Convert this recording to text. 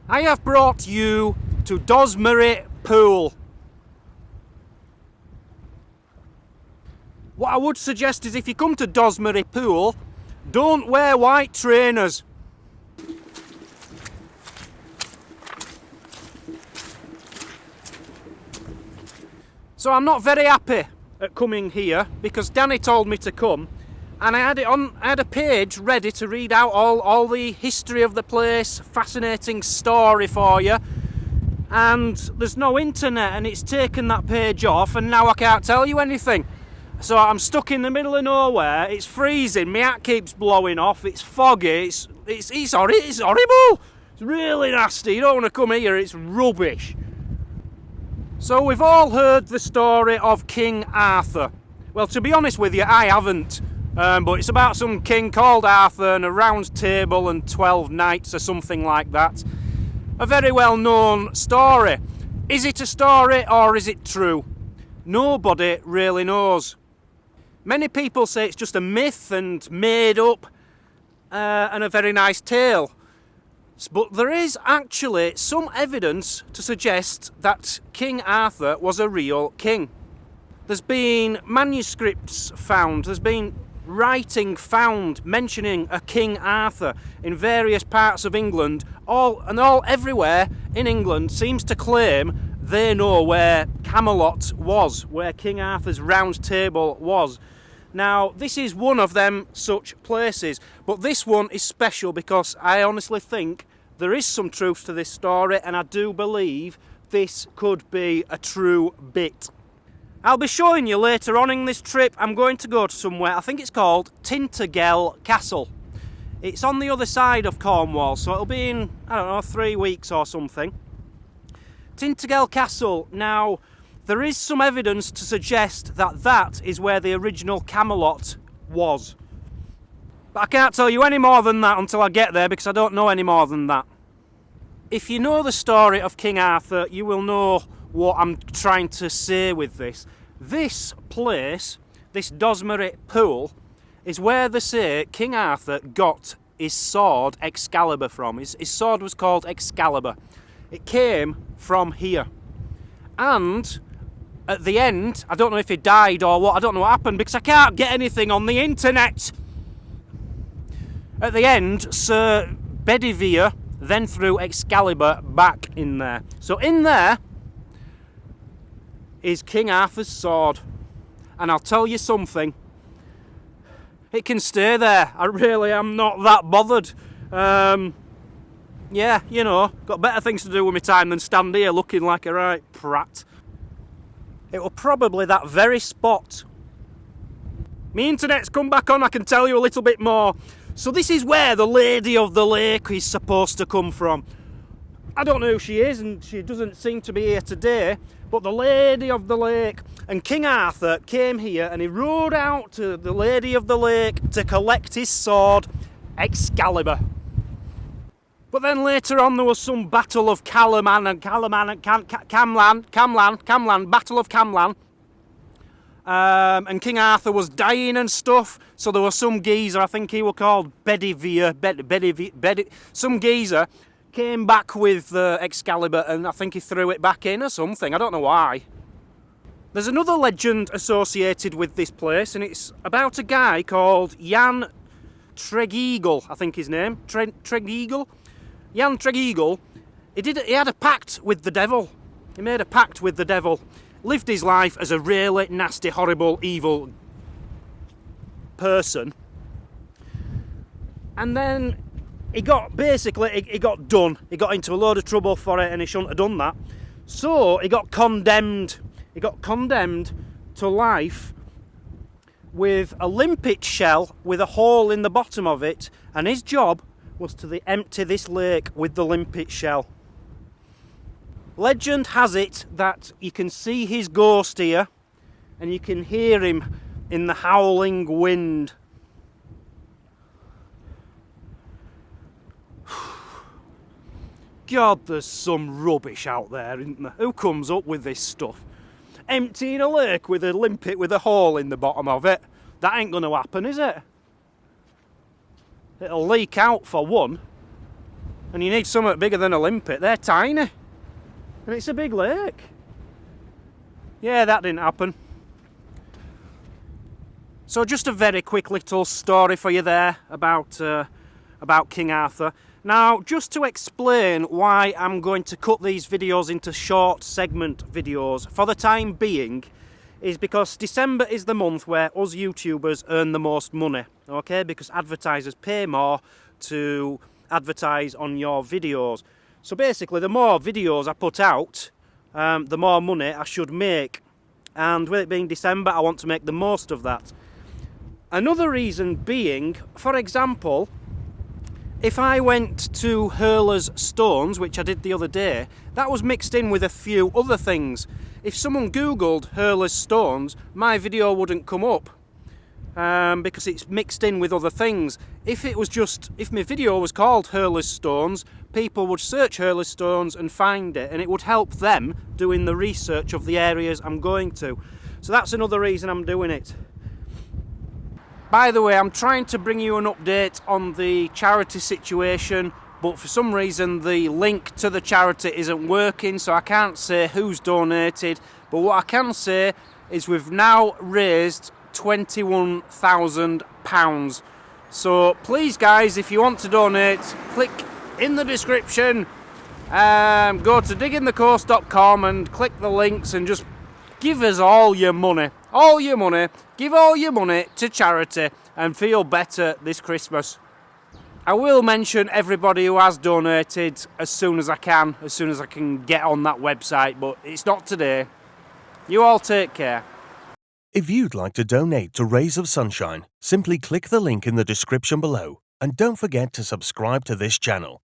I have brought you to Dozmary Pool. What I would suggest is if you come to Dozmary Pool, don't wear white trainers. So I'm not very happy at coming here because Danny told me to come, and I had a page ready to read out all the history of the place, fascinating story for you, and there's no internet and it's taken that page off and now I can't tell you anything. So I'm stuck in the middle of nowhere, it's freezing, my hat keeps blowing off, it's foggy, it's horrible, it's really nasty, you don't want to come here, it's rubbish. So we've all heard the story of King Arthur. Well, to be honest with you, I haven't. But it's about some king called Arthur and a round table and 12 knights or something like that. A very well known story. Is it a story or is it true? Nobody really knows. Many people say it's just a myth and made up and a very nice tale. But there is actually some evidence to suggest that King Arthur was a real king. There's been manuscripts found, there's been writing found mentioning a King Arthur in various parts of England. Everywhere in England seems to claim they know where Camelot was, where King Arthur's round table was. Now, this is one of them such places, but this one is special because I honestly think there is some truth to this story, and I do believe this could be a true bit. I'll be showing you later on in this trip. I'm going to go to somewhere, I think it's called Tregeagle Castle. It's on the other side of Cornwall, so it'll be in, 3 weeks or something. Tregeagle Castle, now, there is some evidence to suggest that that is where the original Camelot was. But I can't tell you any more than that until I get there because I don't know any more than that. If you know the story of King Arthur, you will know what I'm trying to say with this. This place, this Dozmary Pool, is where they say King Arthur got his sword Excalibur from. His sword was called Excalibur. It came from here. And at the end, I don't know if he died or what, I don't know what happened because I can't get anything on the internet. At the end, Sir Bedivere then threw Excalibur back in there. So in there is King Arthur's sword. And I'll tell you something, it can stay there. I really am not that bothered. Yeah, you know, got better things to do with my time than stand here looking like a right prat. It was probably that very spot. My internet's come back on, I can tell you a little bit more. So this is where the Lady of the Lake is supposed to come from. I don't know who she is, and she doesn't seem to be here today, but the Lady of the Lake. And King Arthur came here and he rode out to the Lady of the Lake to collect his sword, Excalibur. But then later on there was some Battle of Camlan, Battle of Camlan. And King Arthur was dying and stuff, so there was some geezer, I think he was called Bedivere, some geezer came back with Excalibur and I think he threw it back in or something, I don't know why. There's another legend associated with this place, and it's about a guy called Jan Tregeagle, I think his name, Tregeagle. Jan Tregeagle, he had a pact with the devil. He made a pact with the devil. Lived his life as a really nasty, horrible, evil person. And then he got done. He got into a load of trouble for it and he shouldn't have done that. So he got condemned. He got condemned to life with a limpet shell with a hole in the bottom of it, and his job was to empty this lake with the limpet shell. Legend has it that you can see his ghost here and you can hear him in the howling wind. God, there's some rubbish out there, isn't there? Who comes up with this stuff? Emptying a lake with a limpet with a hole in the bottom of it? That ain't going to happen, is it? It'll leak out for one. And you need something bigger than a limpet. They're tiny. And it's a big lake. Yeah, that didn't happen. So just a very quick little story for you there about King Arthur. Now, just to explain why I'm going to cut these videos into short segment videos for the time being, is because December is the month where us YouTubers earn the most money, okay? Because advertisers pay more to advertise on your videos. So basically, the more videos I put out, the more money I should make. And with it being December, I want to make the most of that. Another reason being, for example, if I went to Hurler's Stones, which I did the other day, that was mixed in with a few other things. If someone googled Hurler's Stones, my video wouldn't come up because it's mixed in with other things. If my video was called Hurler's Stones, people would search Hurler's Stones and find it, and it would help them doing the research of the areas I'm going to. So that's another reason I'm doing it. By the way, I'm trying to bring you an update on the charity situation, but for some reason the link to the charity isn't working, so I can't say who's donated. But what I can say is we've now raised £21,000. So please guys, if you want to donate, click in the description, go to diggingthecoast.com and click the links and just give us all your money. All your money. Give all your money to charity and feel better this Christmas. I will mention everybody who has donated as soon as I can get on that website, but it's not today. You all take care. If you'd like to donate to Rays of Sunshine, simply click the link in the description below and don't forget to subscribe to this channel.